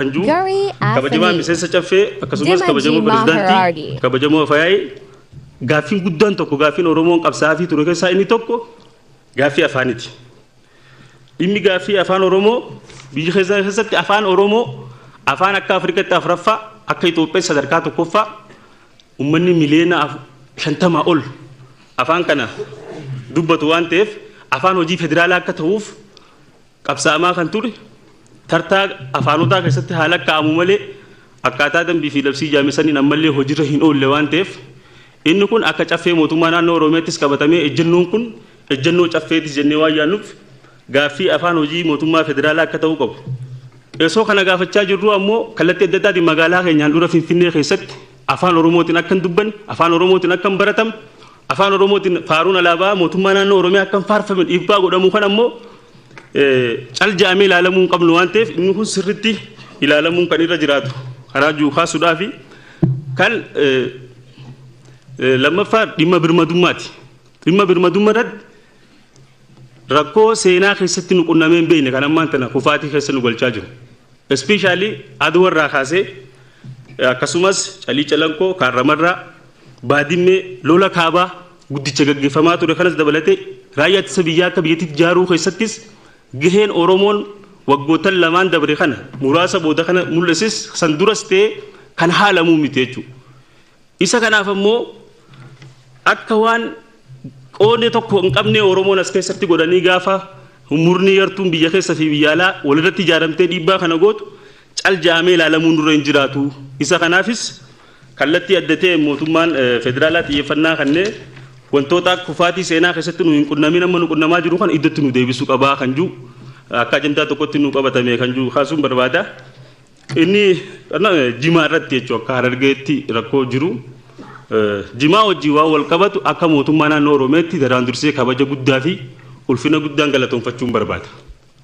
Kanju kabajamaa miseensa caffee akkasumas kabajamoo pirezidaantii kabajamoo Faayee gaaffiin guddaan tokko gaaffiin Oromoon qabsaa fi ture keessaa inni tokko gaaffii afaaniti. Dhimmi gaaffii afaan Oromoo biyya keessatti afaan Oromoo afaan akka Afrikaatti afuraffaa akka Itoophiyaa sadarkaa tokkoffaa uummanni miliyoona 50 ol afaan kana dubbatu waan ta'eef afaan hojii federaalaa akka ta'uuf qabsaamaa kan ture. Tartaa afaanotaa keessatti haala kaa'amu malee akkaataa dambii fi labsii jaamesanii ammallee hojiirra hin oolle waan ta'eef inni kun akka caffee mootummaa naannoo Oromiyaattis qabatamee ejjennoon kun ejjennoo caffeetis jennee waan yaannuuf gaaffii afaan hojii mootummaa federaalaa akka ta'uu qabu. Esoo kana gaafachaa jirru ammoo kallattii adda addaatiin magaalaa keenyaan dura Finfinnee keessatti afaan Oromootiin akka hin dubbanne, afaan Oromootiin akka hin baratamne, afaan Oromootiin faaruun alaabaa mootummaa naannoo Oromiyaa akka hin faarfamne dhiibbaa godhamu kan ammoo cal jaamee ilaalamuu hin qabnu waan ta'eef inni kun sirriitti ilaalamuun kan irra jiraatu karaa juukaasuudhaa fi kan lammaffaa dhimma birmadummaati. Dhimma birmadummaa irratti rakkoo seenaa keessatti nu qunnamee hin beekne kan ammaan tana kufaatii keessa nu galchaa jiru. Ispeeshaalii aduu irraa kaasee akkasumas calii calankoo kaarramarraa baadimmee lola kaabaa guddicha gaggeeffamaa ture kanas dabalatee raayyaa ittisa biyyaa akka biyyattiitti ijaaruu keessattis gaheen Oromoon waggootan lamaan dabre kana muraasa booda kana mul'isis san duras ta'e kan haalamuu miti jechuudha. Isa kanaaf ammoo akka waan qoodee tokko hin qabne Oromoon as keessatti godhanii gaafa murni yartuun biyya keessa fi biyya alaa walirratti ijaaramtee dhiibbaa kana gootu cal jaamee ilaalamuun dura hin jiraatu. Isa kanaafis kallattii adda ta'e mootummaan federaalaa xiyyeeffannaa kanneen wantoota kufaatii seenaa keessatti nu hin qunnamin amma nu qunnamaa jiru kan iddootti nu deebisuu qabaa kan jiru akka ajandaa tokkotti nu qabatame kan jiru kaasuun barbaada. Inni jimaa irratti jechuudha akka Harargeetti rakkoo jiru. Jimaa wajjin waan wal qabatu akka mootummaa naannoo Oromiyaatti daraan dursee kabaja guddaa fi ulfina guddaan galatoonfachuun barbaada.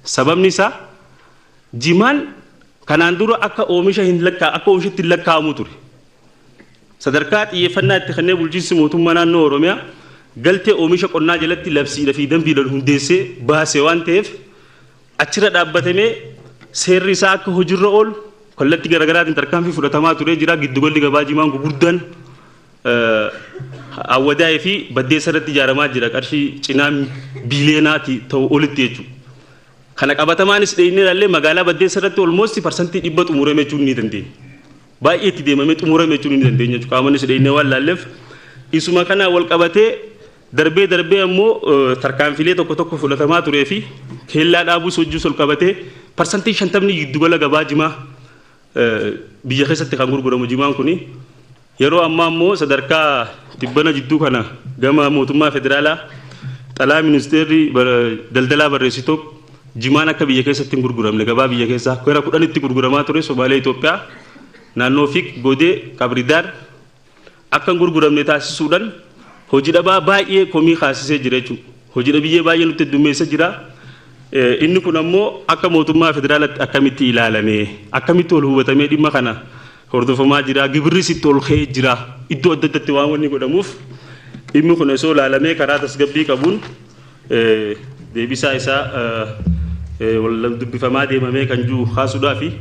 Sababni isaa jimaan kanaan dura akka oomishatti hin lakkaa'amu ture. Sadarkaa xiyyeeffannaa itti kennee bulchiinsi mootummaa naannoo Oromiyaa galtee oomisha qonnaa jalatti labsiidhaa fi dambiidhaan hundeessee baasee waan ta'eef achirra dhaabbatamee seerri isaa akka hojiirra oolu kallattii garaagaraatiin tarkaanfii fudhatamaa ture jira. Giddugalli gabaa jimaan gurguddaan awwadaa'ee fi baddeessa irratti ijaaramaa jira qarshii cinaa biiliyoonaati ta'u olitti jechuudha. Kana qabatamaanis dheeyinee ilaallee magaalaa baddeessa irratti olmoosti parsantii 100 xumurame jechuun ni dandeenya. Baay'ee itti deemamee xumurame jechuun ni dandeenya jechuudha. Qaamonis dheeyinee waan laalleef isuma kana wal qabatee darbee ammoo tarkaanfilee tokko fudhatamaa turee fi keellaa dhaabuus hojii ol qabatee parsantii 50 giddugala gabaa jimaa biyya keessatti kan gurguramu jimaan kuni yeroo ammaa ammoo sadarkaa tibbana jidduu kana gama mootummaa federaalaa xalaa ministeerri daldalaa barreessitu jimaan akka biyya keessatti hin gurguramne gabaa biyya keessaa gara 10tti gurguramaa ture Somaaliyaa Itoophiyaa naannoo Fik Godee Kabridaar akka hin gurguramne taasisuudhaan hojii dhabaa baay'ee komii kaasisee jira jechuudha. Hojii dhabiyyee baay'ee nutti heddummeessa jira. Inni kun ammoo akka mootummaa federaalaatti akkamitti ilaalame akkamitti ol hubatamee dhimma kana hordofamaa jira. Gibirris itti ol ka'ee jira. Iddoo adda addaatti waan wanni godhamuuf dhimmi kun osoo ilaalamee karaa tasgabbii qabuun deebisaa isaa wal dubbifamaa deemamee kan jiru kaasuudhaa fi